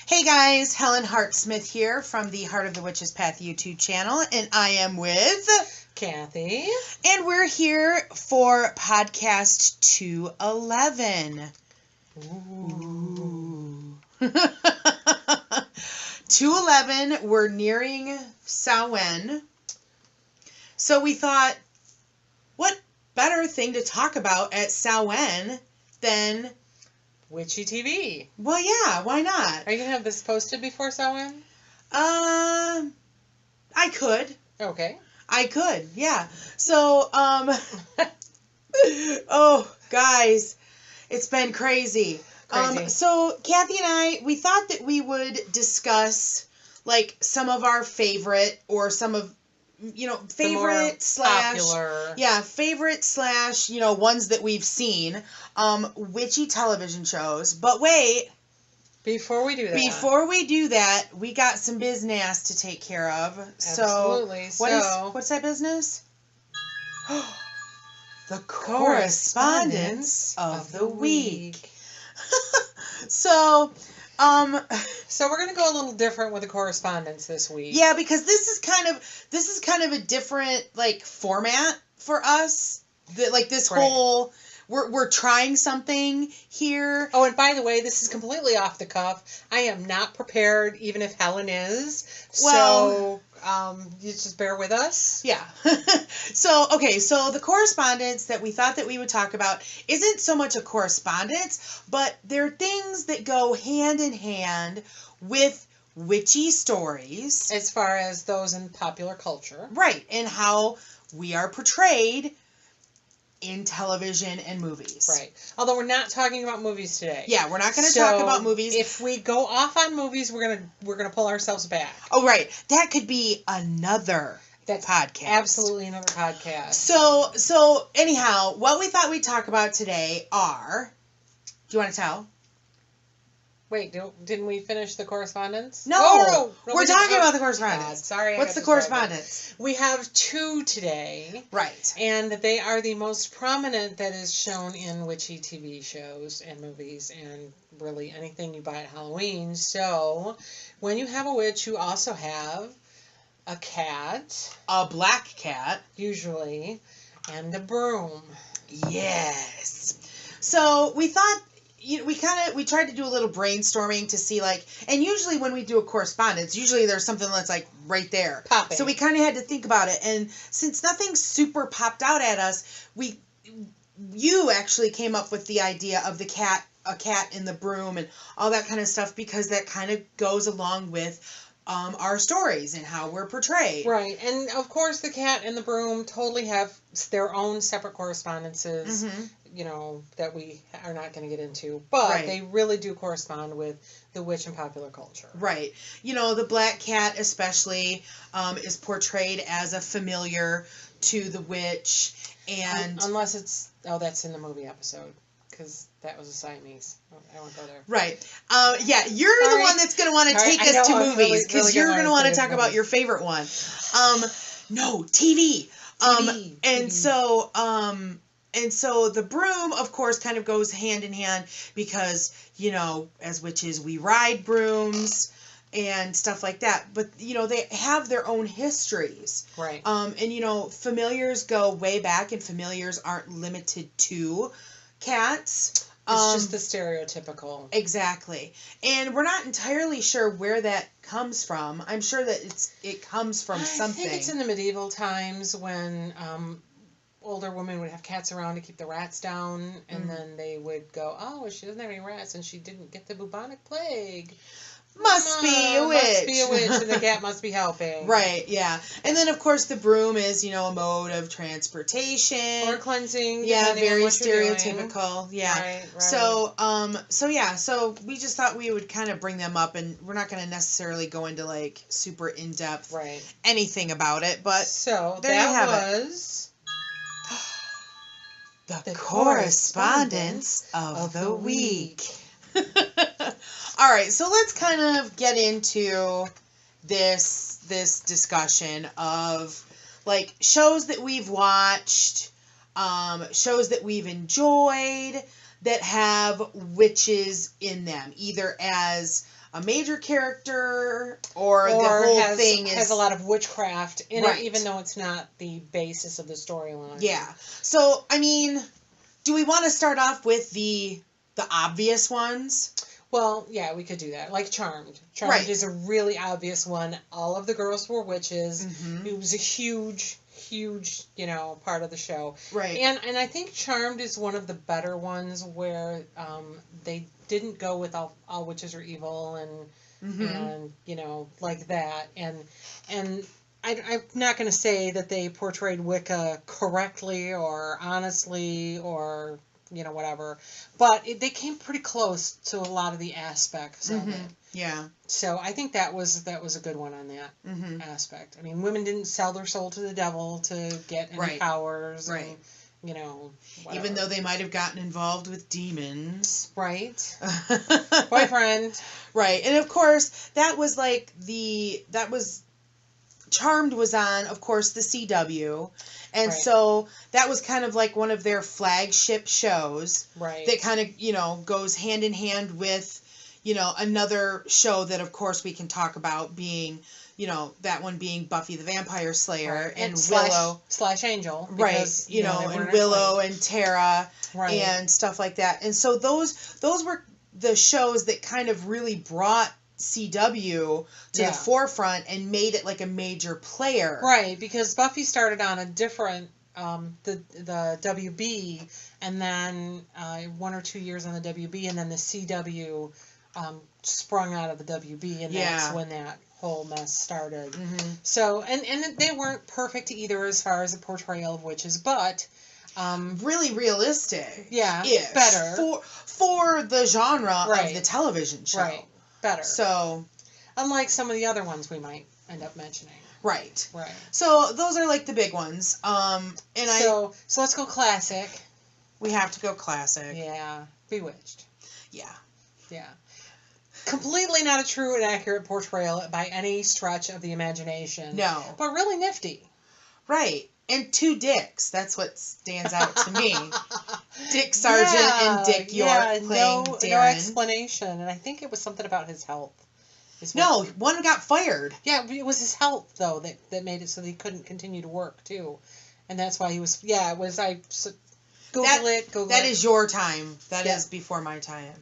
Hey guys, Helen Hart-Smith here from the Heart of the Witch's Path YouTube channel, and I am with Cathy. And we're here for podcast 211. Ooh. 211, we're nearing Samhain. So we thought, what better thing to talk about at Samhain than Witchy TV. Well, yeah, why not? Are you going to have this posted before Samhain? I could. Okay. I could, yeah. So, oh, guys, it's been crazy. So, Cathy and I, we thought that we would discuss, like, some of our favorite, or some of, favorite slash popular. Yeah, favorite slash, ones that we've seen, witchy television shows. But wait. Before we do that, we got some business to take care of. Absolutely. What's that business? The correspondence of the week. So we're going to go a little different with the correspondence this week. Yeah, because this is kind of a different, like, format for us. This right. whole we're trying something here. Oh, and by the way, this is completely off the cuff. I am not prepared, even if Helen is. Well, so you just bear with us. Yeah. So the correspondence that we thought that we would talk about isn't so much a correspondence, but they're things that go hand in hand with witchy stories. As far as those in popular culture. Right, and how we are portrayed in television and movies. Right. Although we're not talking about movies today. Yeah, we're not going to talk about movies. If we go off on movies, we're gonna pull ourselves back. Oh, right. That could be another podcast. Absolutely another podcast. So anyhow, what we thought we'd talk about today are... Do you want to tell? Wait, didn't we finish the correspondence? No, we're talking about the correspondence. God, sorry. What's the correspondence? We have two today. Right. And they are the most prominent that is shown in witchy TV shows and movies and really anything you buy at Halloween. So, when you have a witch, you also have a cat. A black cat. Usually. And a broom. Yes. So, we thought... we tried to do a little brainstorming to see, like, and usually when we do a correspondence, usually there's something that's, like, right there. Popping. So we kind of had to think about it. And since nothing super popped out at us, you actually came up with the idea of a cat in the broom and all that kind of stuff, because that kind of goes along with our stories and how we're portrayed. Right. And, of course, the cat and the broom totally have their own separate correspondences. Mm-hmm. That we are not going to get into. But They really do correspond with the witch in popular culture. Right. The black cat especially is portrayed as a familiar to the witch. And unless it's... Oh, that's in the movie episode. Because that was a Siamese. I won't go there. Right. Yeah, you're the one that's going to want to take us to movies. Because you're going to want to talk about your favorite one. No, TV. And so the broom, of course, kind of goes hand in hand because, as witches, we ride brooms and stuff like that. But, they have their own histories. Right. And, familiars go way back, and familiars aren't limited to cats. It's just the stereotypical. Exactly. And we're not entirely sure where that comes from. I'm sure that it comes from something. I think it's in the medieval times when... older women would have cats around to keep the rats down, and then they would go, oh, she doesn't have any rats, and she didn't get the bubonic plague. Must be a witch, and the cat must be helping. Right, yeah. And then, of course, the broom is, a mode of transportation. Or cleansing. Yeah, very stereotypical. Yeah. Right. So we just thought we would kind of bring them up, and we're not going to necessarily go into, like, super in-depth anything about it, but so there you have was... The correspondence of the week. All right, so let's kind of get into this discussion of, like, shows that we've watched, shows that we've enjoyed that have witches in them, either as a major character or the whole thing has a lot of witchcraft in right. it, even though it's not the basis of the storyline. Yeah. So, I mean, do we want to start off with the obvious ones? Well, yeah, we could do that. Like Charmed. Charmed right. is a really obvious one. All of the girls were witches. Mm-hmm. It was a huge, part of the show. Right. And I think Charmed is one of the better ones where they didn't go with all witches are evil and like that. And I'm not going to say that they portrayed Wicca correctly or honestly or whatever. But they came pretty close to a lot of the aspects of it. Yeah. So I think that was a good one on that aspect. I mean, women didn't sell their soul to the devil to get any powers. Right. And, whatever. Even though they might have gotten involved with demons. Right. Boyfriend. Right. And of course, Charmed was on, of course, the CW. And so that was kind of like one of their flagship shows. Right. That kind of, goes hand in hand with, another show that, of course, we can talk about being, that one being Buffy the Vampire Slayer and Willow. Slash Angel. Because, and Willow and Tara and stuff like that. And so those were the shows that kind of really brought CW to the forefront and made it like a major player. Right, because Buffy started on a different, the WB, and then 1 or 2 years on the WB, and then the CW sprung out of the WB, and that's when that whole mess started. Mm-hmm. So, and they weren't perfect either as far as the portrayal of witches, but... really realistic. Yeah, better. For the genre of the television show. Right. Better. So, unlike some of the other ones we might end up mentioning. Right. Right. So those are like the big ones. So let's go classic. We have to go classic. Yeah. Bewitched. Yeah. Yeah. Completely not a true and accurate portrayal by any stretch of the imagination. No. But really nifty. Right. And 2 dicks. That's what stands out to me. Dick Sargent and Dick York playing Darren. No explanation. And I think it was something about his health. No, one got fired. Yeah, it was his health, though, that made it so that he couldn't continue to work, too. And that's why he was... Yeah, it was... Google it. That is your time. That is before my time.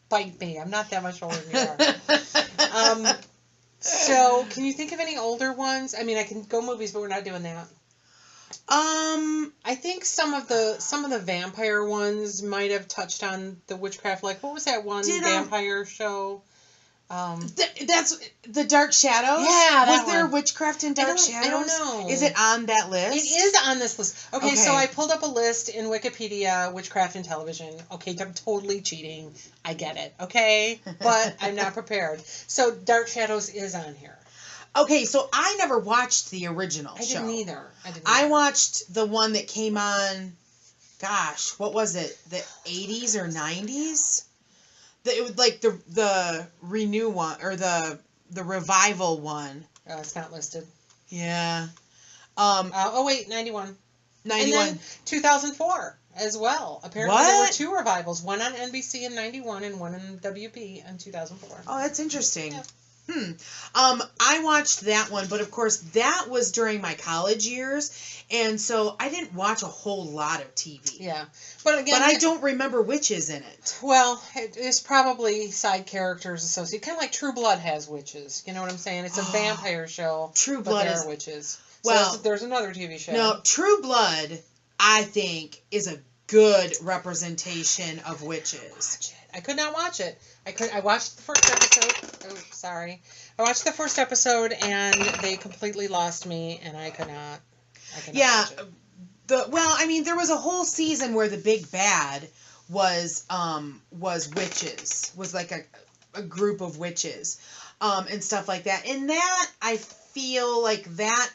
Bite me. I'm not that much older than you are. So, can you think of any older ones? I mean, I can go movies, but we're not doing that. I think some of the vampire ones might have touched on the witchcraft. Like, what was that one vampire show? That's the Dark Shadows. Yeah, was there witchcraft in Dark Shadows? I don't know. Is it on that list? It is on this list. Okay, so I pulled up a list in Wikipedia, witchcraft in television. Okay, I'm totally cheating. I get it. Okay, but I'm not prepared. So Dark Shadows is on here. Okay, so I never watched the original show. I didn't either. I watched the one that came on, gosh, what was it? The 80s or 90s? It was like the renew one, or the revival one. It's not listed. Yeah. 91. 91. And then 2004 as well. Apparently there were 2 revivals. One on NBC in 91 and one in WB in 2004. Oh, that's interesting. Yeah. I watched that one, but of course that was during my college years, and so I didn't watch a whole lot of TV. Yeah. But again... But I don't remember witches in it. Well, it's probably side characters associated. Kind of like True Blood has witches. You know what I'm saying? It's a vampire show. True Blood but there are witches. So well, there's another TV show. No, True Blood, I think, is a good representation of witches. I could not watch it. I watched the first episode. Oh, sorry. I watched the first episode and they completely lost me, and I could not. Watch it. Well, I mean, there was a whole season where the big bad was witches. Was like a group of witches, and stuff like that. And that, I feel like that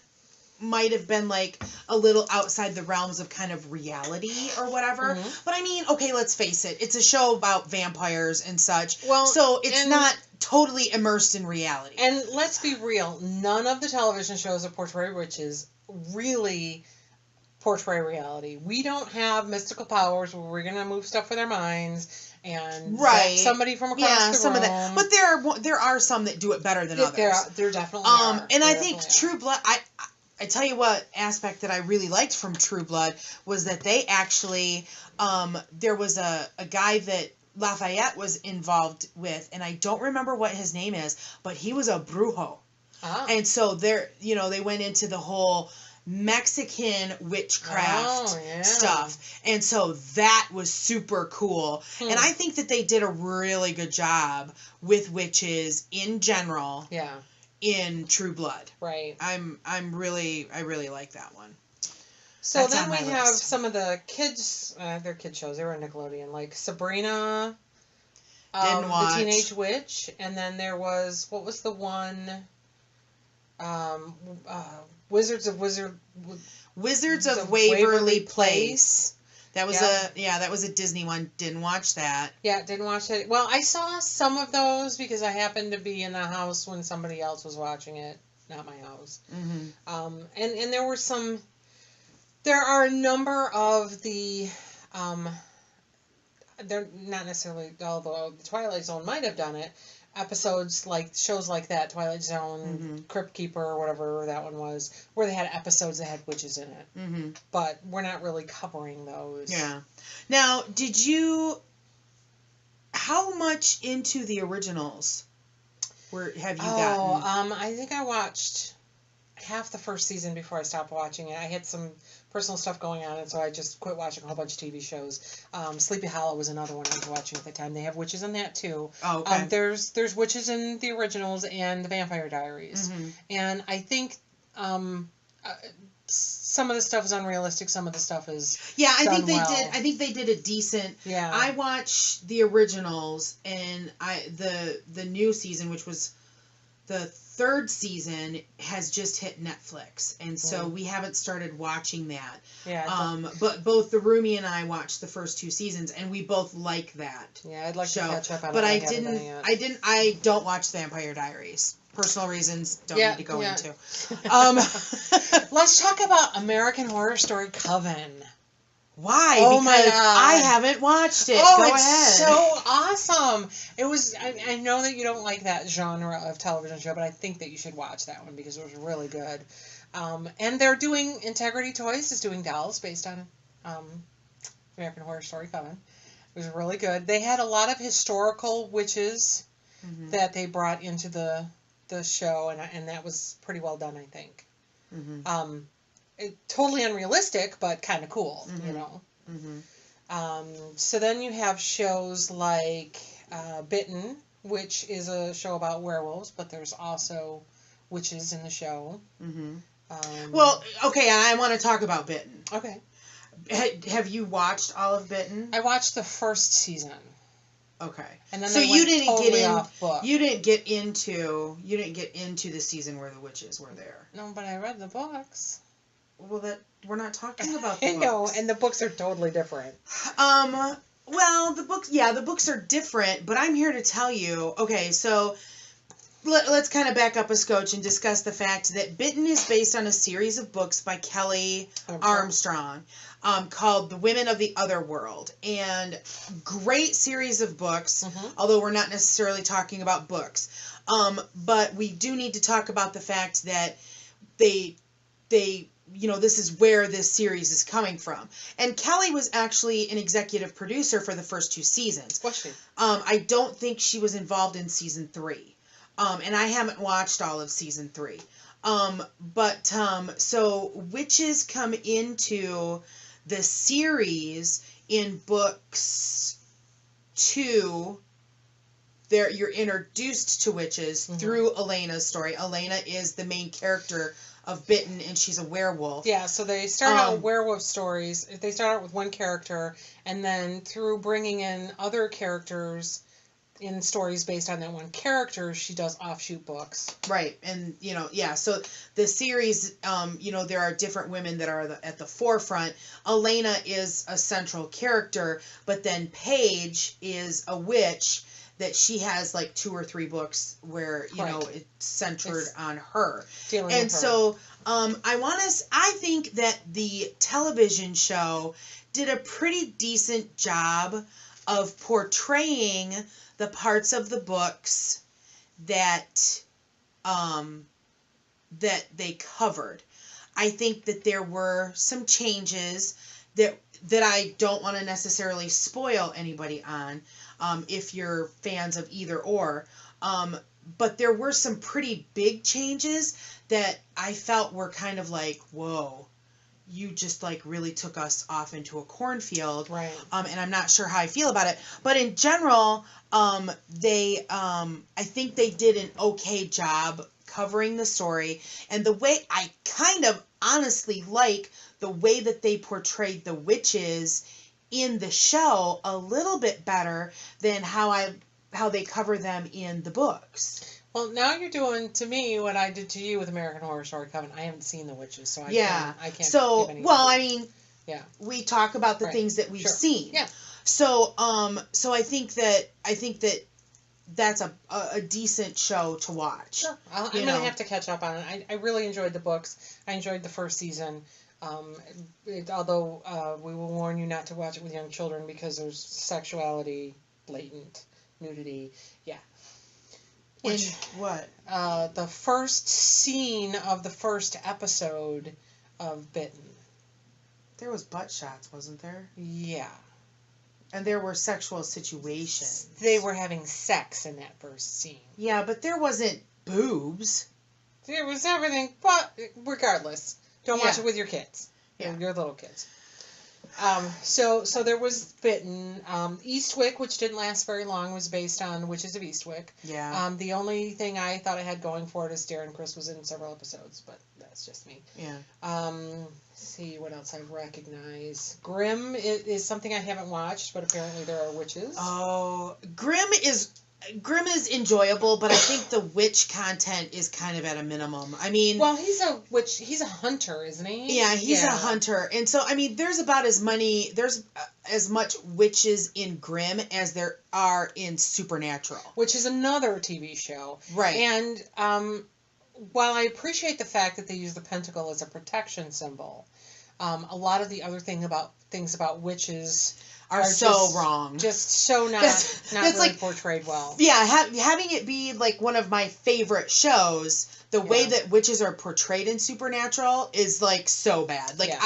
might have been like a little outside the realms of kind of reality or whatever. Mm-hmm. But I mean, okay, let's face it. It's a show about vampires and such. Well, so it's not totally immersed in reality. And let's be real. None of the television shows that portray witches really portray reality. We don't have mystical powers where we're going to move stuff with our minds and right. somebody from across the some room. of that. But there are some that do it better than others. There definitely are. And I think True Blood. I tell you what aspect that I really liked from True Blood was that they actually there was a guy that Lafayette was involved with, and I don't remember what his name is, but he was a brujo. Ah. And so they went into the whole Mexican witchcraft stuff. And so that was super cool. And I think that they did a really good job with witches in general. Yeah. In True Blood. Right. I really like that one. So that's then we have some of the kids, their kid shows. They were on Nickelodeon, like Sabrina, Didn't watch. the Teenage Witch, and then there was, what was the one? Wizards of Waverly Place. That was that was a Disney one. Didn't watch that. Yeah, didn't watch it. Well, I saw some of those because I happened to be in the house when somebody else was watching it, not my house. Mm-hmm. And there were some. There are a number of the. They're not necessarily, although the Twilight Zone might have done it. Episodes like shows like that, Twilight Zone, Crypt Keeper, or whatever that one was, where they had episodes that had witches in it. Mm-hmm. But we're not really covering those. Yeah. Now, how much into the originals have you gotten? I think I watched half the first season before I stopped watching it. I had some personal stuff going on, and so I just quit watching a whole bunch of TV shows. Sleepy Hollow was another one I was watching at the time. They have witches in that too. Oh, okay. There's witches in the originals and the Vampire Diaries, and I think some of the stuff is unrealistic. Some of the stuff is I think they did. I think they did a decent. Yeah. I watched the originals and the new season, which was the third season, has just hit Netflix, and so we haven't started watching that. Yeah. But both the Roomie and I watched the first two seasons, and we both like that. Yeah, I'd like to catch up on it. But I don't watch Vampire Diaries. Personal reasons don't need to go into. Let's talk about American Horror Story Coven. Why? Oh because my God. I haven't watched it. Oh, Go it's ahead. so awesome. It was. I know that you don't like that genre of television show, but I think that you should watch that one because it was really good. And they're doing Integrity Toys is doing dolls based on American Horror Story Coven. It was really good. They had a lot of historical witches that they brought into the show, and that was pretty well done, I think. Totally unrealistic, but kind of cool, you know. So then you have shows like Bitten, which is a show about werewolves, but there's also witches in the show. Well, okay, I want to talk about Bitten. Okay. Have you watched all of Bitten? I watched the first season. Okay. And then so you didn't get into the season where the witches were there. No, but I read the books. Well, we're not talking about the books. I know, and the books are totally different. Well, the books are different, but I'm here to tell you, okay, so let's kind of back up a scotch and discuss the fact that Bitten is based on a series of books by Kelly Armstrong called The Women of the Other World. And great series of books, although we're not necessarily talking about books. But we do need to talk about the fact that they this is where this series is coming from. And Kelly was actually an executive producer for the first two seasons. Was she? I don't think she was involved in season 3. And I haven't watched all of season 3. So witches come into the series in books 2. You're introduced to witches through Elena's story. Elena is the main character of Bitten, and she's a werewolf. Yeah, so they start out with werewolf stories. They start out with one character, and then through bringing in other characters in stories based on that one character, she does offshoot books. Right, and, so the series, there are different women that are at the forefront. Elena is a central character, but then Paige is a witch that she has like 2 or 3 books where, it's centered on her. And so, I think that the television show did a pretty decent job of portraying the parts of the books that that they covered. I think that there were some changes that I don't want to necessarily spoil anybody on, if you're fans of either or. But there were some pretty big changes that I felt were kind of like, whoa, you just like really took us off into a cornfield. Right. And I'm not sure how I feel about it. But in general, they I think they did an okay job covering the story. And the way I kind of honestly like the way that they portrayed the witches in the show a little bit better than how they cover them in the books. Well, now you're doing to me what I did to you with American Horror Story Coven. I haven't seen the witches, so I can't. So, give any well, I mean, yeah, we talk about the right. things that we've Sure. seen. Yeah. So, so I think that that's a decent show to watch. Sure. I'm going to have to catch up on it. I really enjoyed the books. I enjoyed the first season. Although we will warn you not to watch it with young children because there's sexuality, blatant nudity. Yeah. Which, what? The first scene of the first episode of Bitten. There was butt shots, wasn't there? Yeah. And there were sexual situations. They were having sex in that first scene. Yeah, but there wasn't boobs. There was everything, but regardless, don't watch it with your kids. Yeah. Your little kids. So there was Bitten. Eastwick, which didn't last very long, was based on Witches of Eastwick. Yeah. The only thing I thought it had going for it is Darren Criss was in several episodes, but that's just me. Yeah. See what else I recognize. Grimm is something I haven't watched, but apparently there are witches. Oh, Grimm is enjoyable, but I think the witch content is kind of at a minimum. I mean, well, he's a witch. He's a hunter, isn't he? Yeah, he's a hunter, and so I mean, there's as much witches in Grimm as there are in Supernatural, which is another TV show, right? And while I appreciate the fact that they use the pentacle as a protection symbol, a lot of the other things about witches are so wrong. Just so not really like, portrayed well. Yeah, having it be like one of my favorite shows, the way that witches are portrayed in Supernatural is like so bad. Like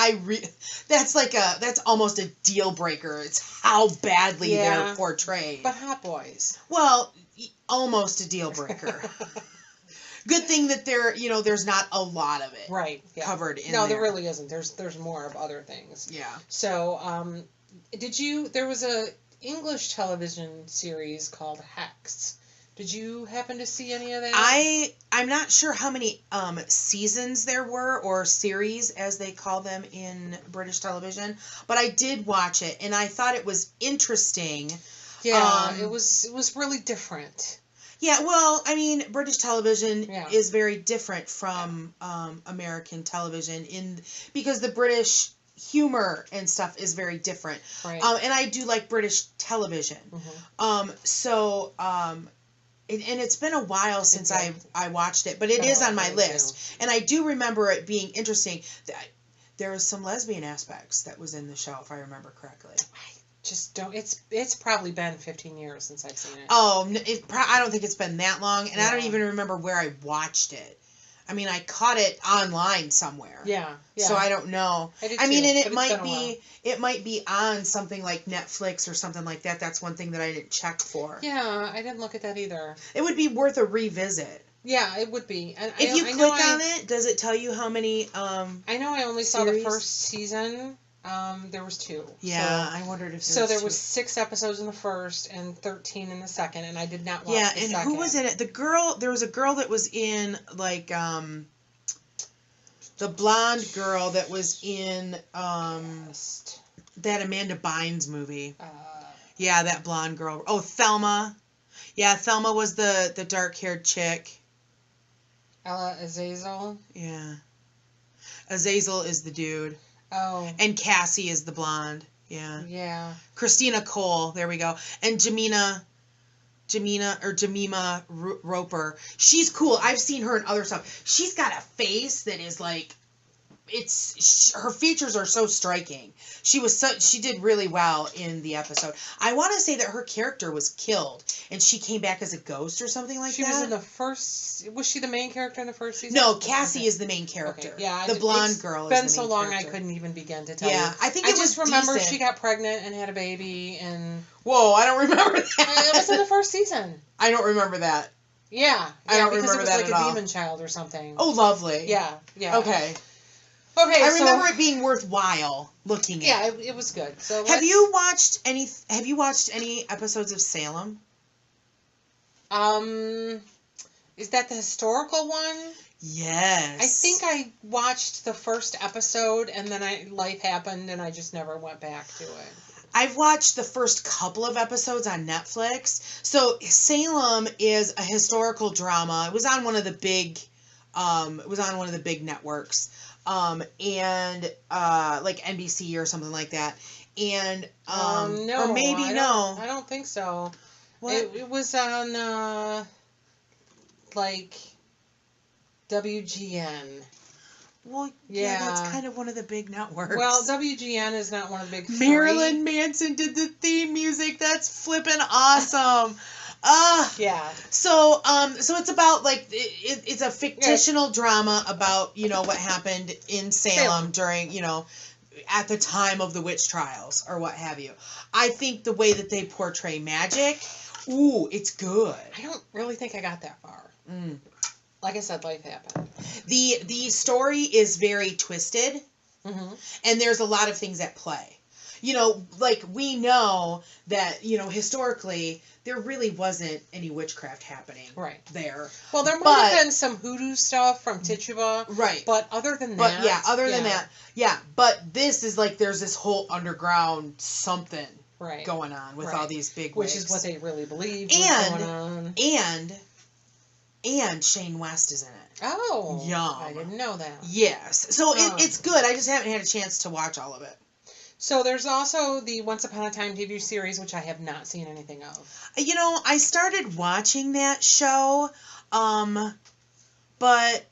that's almost a deal breaker. It's how badly they're portrayed. But hot boys. Well, almost a deal breaker. Good thing that there's not a lot of it covered in there. No, there really isn't. There's more of other things. Yeah. So, there was a English television series called Hex. Did you happen to see any of that? I'm not sure how many seasons there were, or series as they call them in British television, but I did watch it and I thought it was interesting. Yeah, it was really different. Yeah, well, I mean, British television is very different from American television because the British humor and stuff is very different. Right. And I do like British television. Mm-hmm. And it's been a while since I watched it, but it is on my list. And I do remember it being interesting. There was some lesbian aspects that was in the show, if I remember correctly. Just don't. It's probably been 15 years since I've seen it. Oh, I don't think it's been that long, and I don't even remember where I watched it. I mean, I caught it online somewhere. Yeah. So I don't know. I mean, and it might be on something like Netflix or something like that. That's one thing that I didn't check for. Yeah, I didn't look at that either. It would be worth a revisit. Yeah, it would be. And if you click on it, does it tell you how many? I know I only saw the first season. There was 2. Yeah, so, I wondered if there was 6 episodes in the first and 13 in the second, and I did not watch the second. Yeah, and who was in it? There was a girl that was in, like, the blonde girl that was in, that Amanda Bynes movie. Yeah, that blonde girl. Oh, Thelma. Yeah, Thelma was the dark-haired chick. Ella Azazel? Yeah. Azazel is the dude. Oh. And Cassie is the blonde. Yeah. Yeah. Christina Cole. There we go. And Jemima Roper. She's cool. I've seen her in other stuff. She's got a face that is like her features are so striking. She did really well in the episode. I want to say that her character was killed and she came back as a ghost or something like that. She was in the first. Was she the main character in the first season? No, Cassie is the main character. Okay. Yeah, the blonde girl. It's been so long character. I couldn't even begin to tell you. Yeah, I think I just remember decent. she got pregnant and had a baby and. Whoa, I don't remember that. It was in the first season. I don't remember that. Yeah, I don't because remember it was that like at a all. demon child or something. Oh, lovely. Yeah. Okay. Okay, I remember it being worthwhile looking at. Yeah, it was good. So Have you watched any episodes of Salem? Is that the historical one? Yes. I think I watched the first episode and then life happened and I just never went back to it. I've watched the first couple of episodes on Netflix. So Salem is a historical drama. It was on one of the big networks. And like NBC or something like that. And no, or maybe I don't think so. What? It was on like WGN. Well, yeah, that's kind of one of the big networks. Well, WGN is not one of the big three. Marilyn Manson did the theme music. That's flippin' awesome. Yeah. So it's about like it's a fictional drama about what happened in Salem during at the time of the witch trials or what have you. I think the way that they portray magic, it's good. I don't really think I got that far. Like I said, life happened. The story is very twisted, and there's a lot of things at play. Like we know that historically there really wasn't any witchcraft happening there. Well, there might have been some hoodoo stuff from Tituba. Right. But other than that. But this is like there's this whole underground something going on with all these big wigs. Which is what they really believed was going on. And Shane West is in it. Oh. Yum. I didn't know that. Yes. So it's good. I just haven't had a chance to watch all of it. So there's also the Once Upon a Time TV series, which I have not seen anything of. I started watching that show, but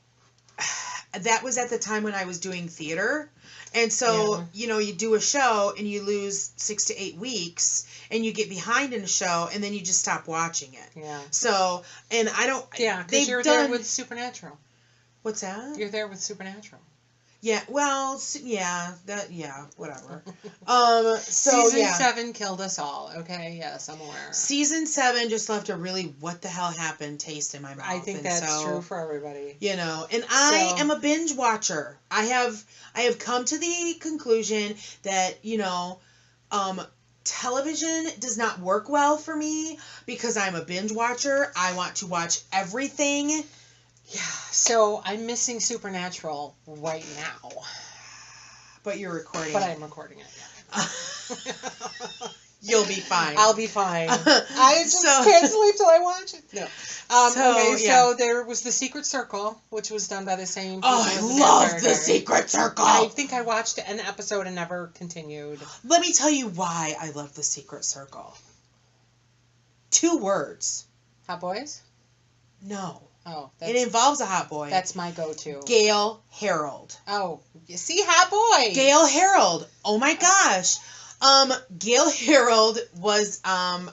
that was at the time when I was doing theater. And so, you do a show and you lose 6 to 8 weeks and you get behind in a show and then you just stop watching it. Yeah. So, and I don't... Yeah, because you're there with Supernatural. What's that? You're there with Supernatural. Yeah, well, whatever. Season 7 killed us all, okay? Yes, I'm aware. Season 7 just left a really what the hell happened taste in my mouth. I think that's true for everybody. And I am a binge watcher. I have come to the conclusion that, television does not work well for me because I'm a binge watcher. I want to watch everything. Yeah, so I'm missing Supernatural right now. But you're recording But I'm recording it, yeah. You'll be fine. I'll be fine. I just can't sleep till I watch it. No. So there was The Secret Circle, which was done by the same people. I love The Secret Circle. I think I watched an episode and never continued. Let me tell you why I love The Secret Circle. 2 words. Hot Boys? No. Oh, it involves a hot boy. That's my go-to. Gail Harold. Oh, you see, hot boy. Gail Harold. Oh my gosh. Gail Harold was on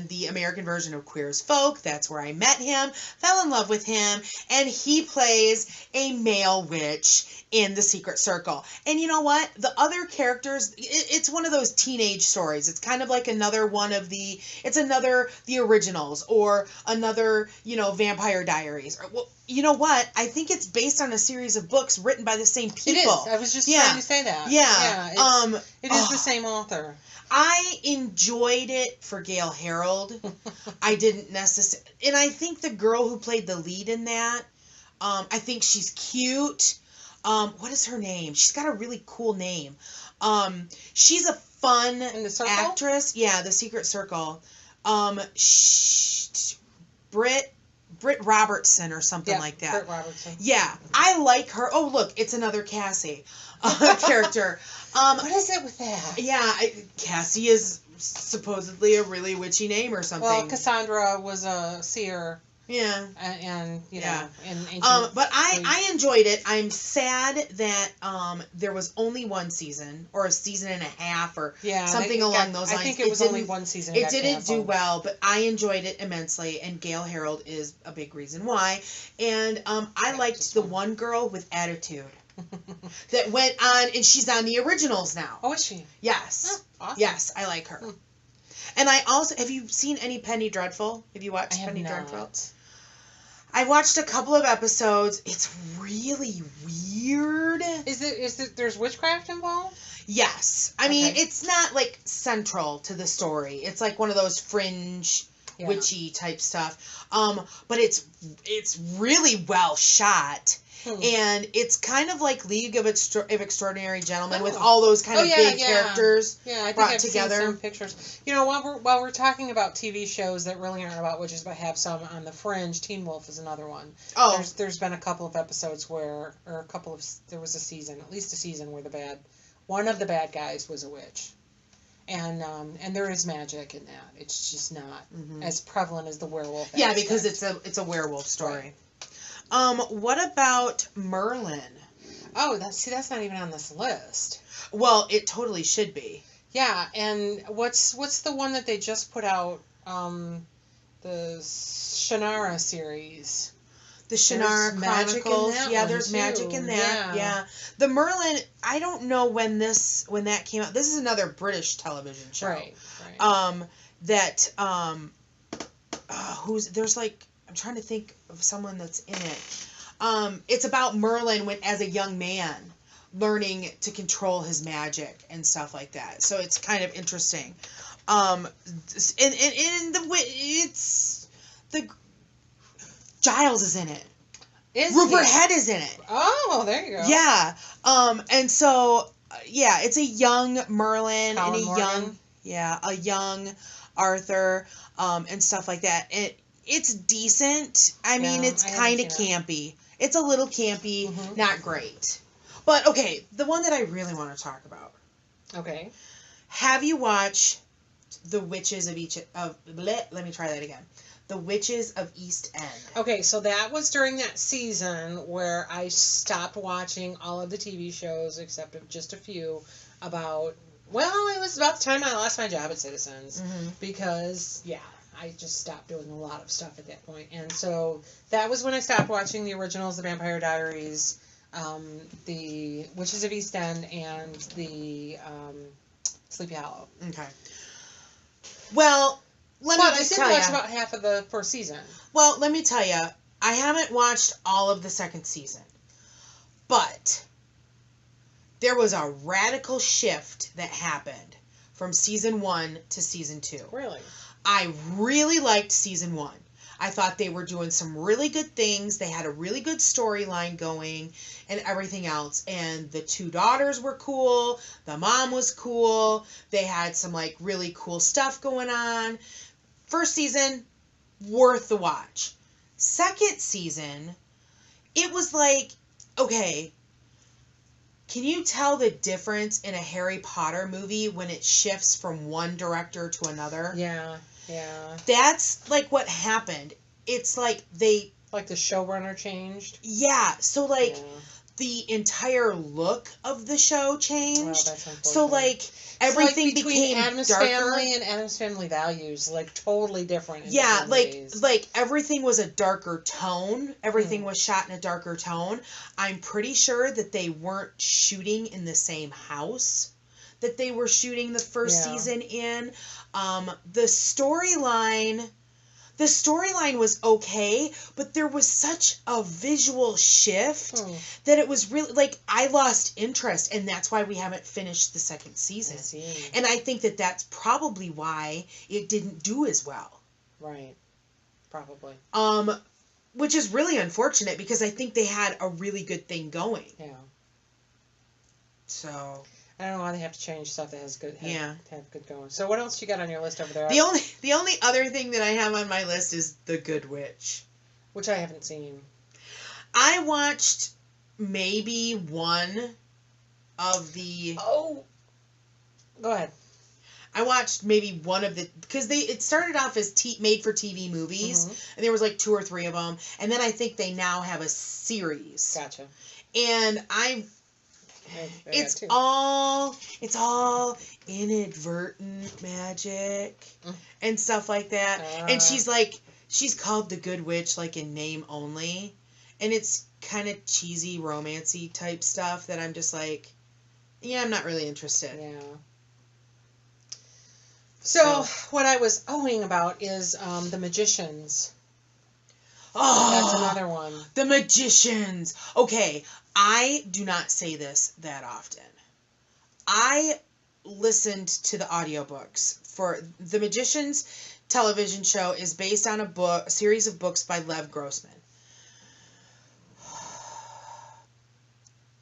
the American version of Queer as Folk. That's where I met him, fell in love with him, and he plays a male witch in The Secret Circle. And you know what? The other characters, it's one of those teenage stories. It's kind of like another one of the originals or another, Vampire Diaries. Or, well, you know what? I think it's based on a series of books written by the same people. It is. I was just trying to say that. Yeah. It is the same author. I enjoyed it for Gail Harold. I didn't necessarily... And I think the girl who played the lead in that, I think she's cute. What is her name? She's got a really cool name. She's a fun actress. Yeah, The Secret Circle. Britt Robertson or something like that. Britt Robertson. Yeah, I like her. Oh, look, it's another Cassie character. What is it with that? Yeah, Cassie is supposedly a really witchy name or something. Well, Cassandra was a seer. Yeah. And you Yeah. know, in ancient But I Greece. enjoyed it. I'm sad that there was only one season or a season and a half or Yeah, something along those lines. I think it was only one season. It got didn't do canceled. well, but I enjoyed it immensely, and Gail Harold is a big reason why. And I Yeah, liked just the one. one girl with attitude that went on, and she's on the originals now. Oh, is she? Yes. Oh, awesome. Yes, I like her. Hmm. And I also, have you seen any Penny Dreadful? Have you I watched have Penny not. Dreadful? I watched a couple of episodes. It's really weird. Is there there's witchcraft involved? Yes. I mean, Okay. it's not like central to the story. It's like one of those fringe Yeah. witchy type stuff. But it's really well shot. And it's kind of like League of Extraordinary Gentlemen with all those kind of big characters Yeah, I think brought I've together. seen some pictures. You know, while we're talking about TV shows that really aren't about witches but have some on the fringe, Teen Wolf is another one. Oh. There's been a couple of episodes where, there was a season, at least a season where one of the bad guys was a witch. And there is magic in that. It's just not as prevalent as the werewolf. Yeah, because it's a werewolf story. Right. What about Merlin? Oh, that's not even on this list. Well, it totally should be. Yeah, and what's the one that they just put out? The Shannara series. The Shannara Chronicles. Yeah, there's too. magic in that. Yeah. The Merlin, I don't know when that came out. This is another British television show. Right. There's like, I'm trying to think of someone that's in it. It's about Merlin as a young man learning to control his magic and stuff like that. So it's kind of interesting. Giles is in it. Rupert Head is in it. Oh, there you go. Yeah. And so it's a young Merlin Colin and Morgan. a young Arthur, and stuff like that. It's decent. I mean, it's kind of campy. It's a little campy, not great. But okay, the one that I really want to talk about. Okay. Have you watched The Witches let me try that again. The Witches of East End. Okay, so that was during that season where I stopped watching all of the TV shows except of just a few it was about the time I lost my job at Citizens because, I just stopped doing a lot of stuff at that point. And so that was when I stopped watching the originals, The Vampire Diaries, The Witches of East End, and the Sleepy Hollow. Okay. Well, I did watch about half of the first season. Well, let me tell you, I haven't watched all of the second season, but there was a radical shift that happened from season 1 to season 2. Really? I really liked season 1. I thought they were doing some really good things. They had a really good storyline going and everything else. And the two daughters were cool. The mom was cool. They had some like really cool stuff going on. First season, worth the watch. Second season, it was like, okay, can you tell the difference in a Harry Potter movie when it shifts from one director to another? Yeah. That's like what happened. It's like like the showrunner changed? Yeah. So like the entire look of the show changed. Well, that's unfortunate. So like everything like between became Addams darker. Family and Addams Family Values, like totally different. Yeah, like everything was a darker tone. Everything was shot in a darker tone. I'm pretty sure that they weren't shooting in the same house that they were shooting the first season in. The storyline was okay, but there was such a visual shift that it was really, like, I lost interest, and that's why we haven't finished the second season. I see. And I think that that's probably why it didn't do as well. Right. Probably. Which is really unfortunate, because I think they had a really good thing going. Yeah. So... I don't know why they have to change stuff that has good have good going. So what else you got on your list over there? The only other thing that I have on my list is The Good Witch, which I haven't seen. I watched maybe one of the. Oh, go ahead. I watched maybe one of the, because it started off as made for TV movies, and there was like 2 or 3 of them, and then I think they now have a series. Gotcha. And it's all inadvertent magic and stuff like that. And she's called the Good Witch, like, in name only, and it's kind of cheesy, romancy type stuff that I'm just like, yeah, I'm not really interested. Yeah. So what I was owing about is The Magicians. Oh, that's another one. The Magicians. Okay, I do not say this that often. I listened to the audiobooks for The Magicians television show is based on a series of books by Lev Grossman.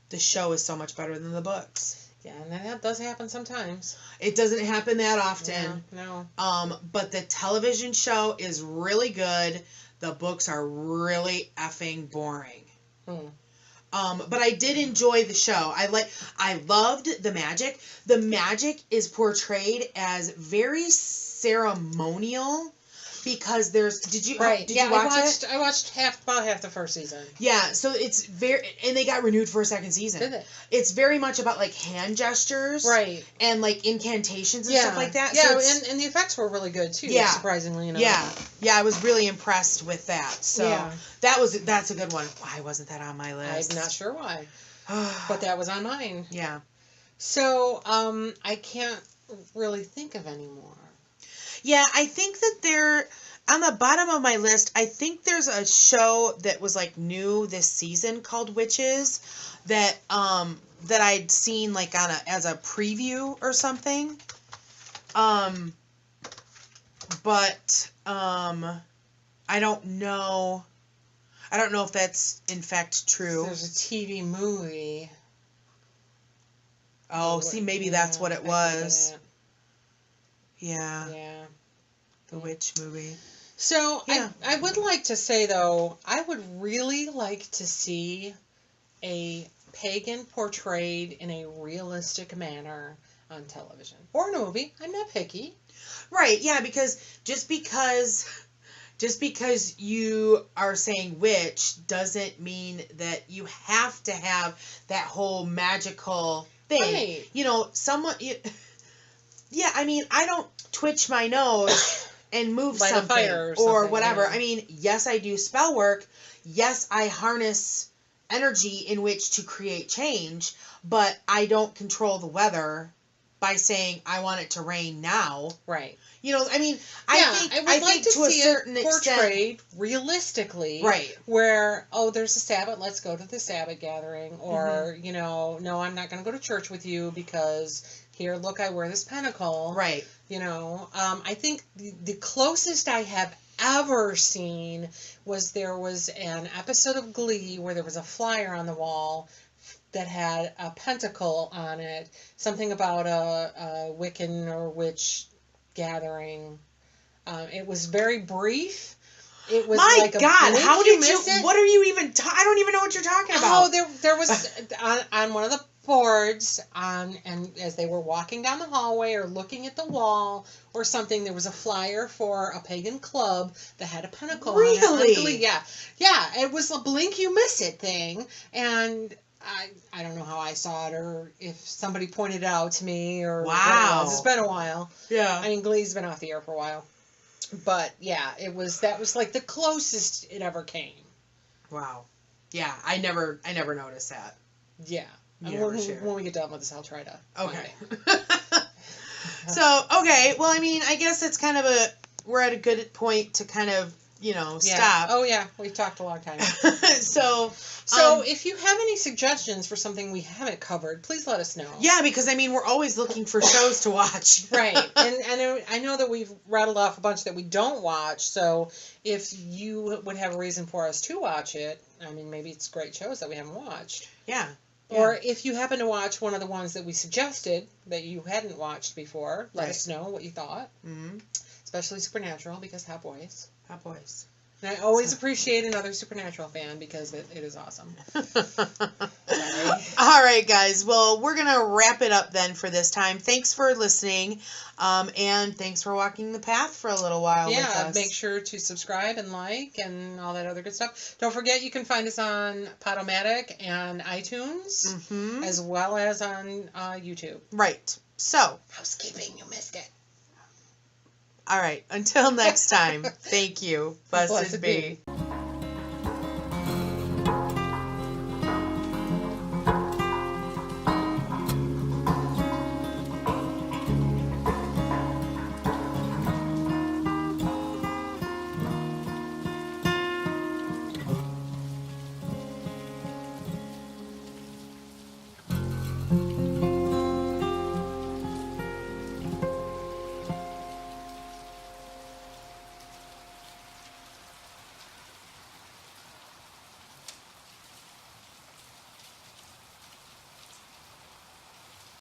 The show is so much better than the books. Yeah, and that does happen sometimes. It doesn't happen that often. Yeah, no. But the television show is really good. The books are really effing boring. But I did enjoy the show. I loved the magic. The magic is portrayed as very ceremonial. Because did you watch it? I watched about half the first season. Yeah, so it's and they got renewed for a second season. Did they? It's very much about like hand gestures, right, and like incantations and stuff like that. Yeah, so and the effects were really good too. Yeah, surprisingly enough. Yeah, I was really impressed with that. So that's a good one. Why wasn't that on my list? I'm not sure why, but that was on mine. Yeah. So I can't really think of any more. Yeah, I think that on the bottom of my list, I think there's a show that was like new this season called Witches that I'd seen like as a preview or something. But I don't know if that's in fact true. There's a TV movie. Oh, see, maybe that's what it was. Yeah. The witch movie. So I would like to say though, I would really like to see a pagan portrayed in a realistic manner on television or in a movie. I'm not picky. Right? Yeah, because just because you are saying witch doesn't mean that you have to have that whole magical thing. Right. You know, yeah, I mean, I don't twitch my nose and move Light something, a fire or whatever. Yeah. I mean, yes, I do spell work. Yes, I harness energy in which to create change, but I don't control the weather by saying I want it to rain now. Right. You know, I mean, I think to a certain extent portrayed realistically. Right. Where, there's a Sabbath, let's go to the Sabbath gathering. Or, no, I'm not going to go to church with you because here, look, I wear this pentacle. Right. I think the closest I have ever seen was there was an episode of Glee where there was a flyer on the wall that had a pentacle on it. Something about a Wiccan or witch gathering. It was very brief. It was My like God, how did you? It. What are you even? I don't even know what you're talking about. Oh, there was on one of the boards and as they were walking down the hallway or looking at the wall or something, there was a flyer for a pagan club that had a pentacle on it. Really? Yeah. It was a blink you miss it thing, and I don't know how I saw it or if somebody pointed it out to me or wow. It's been a while. Yeah. I mean, Glee's been off the air for a while. But yeah, that was like the closest it ever came. Wow. Yeah, I never noticed that. Yeah. When we get done with this, I'll try to. Okay. So, okay, well, I mean, I guess it's kind of we're at a good point to kind of, stop. Oh, yeah, we've talked a long time. So if you have any suggestions for something we haven't covered, please let us know. Yeah, because, I mean, we're always looking for shows to watch. Right, and I know that we've rattled off a bunch that we don't watch, so if you would have a reason for us to watch it, I mean, maybe it's great shows that we haven't watched. Yeah. Or if you happen to watch one of the ones that we suggested that you hadn't watched before, let us know what you thought. Mm-hmm. Especially Supernatural, because hot boys. Hot boys. And I always appreciate another Supernatural fan because it is awesome. All right, guys. Well, we're going to wrap it up then for this time. Thanks for listening, and thanks for walking the path for a little while with us. Make sure to subscribe and like and all that other good stuff. Don't forget you can find us on PodOmatic and iTunes, as well as on YouTube. Right. So. Housekeeping, you missed it. All right. Until next time, thank you. Blessed be.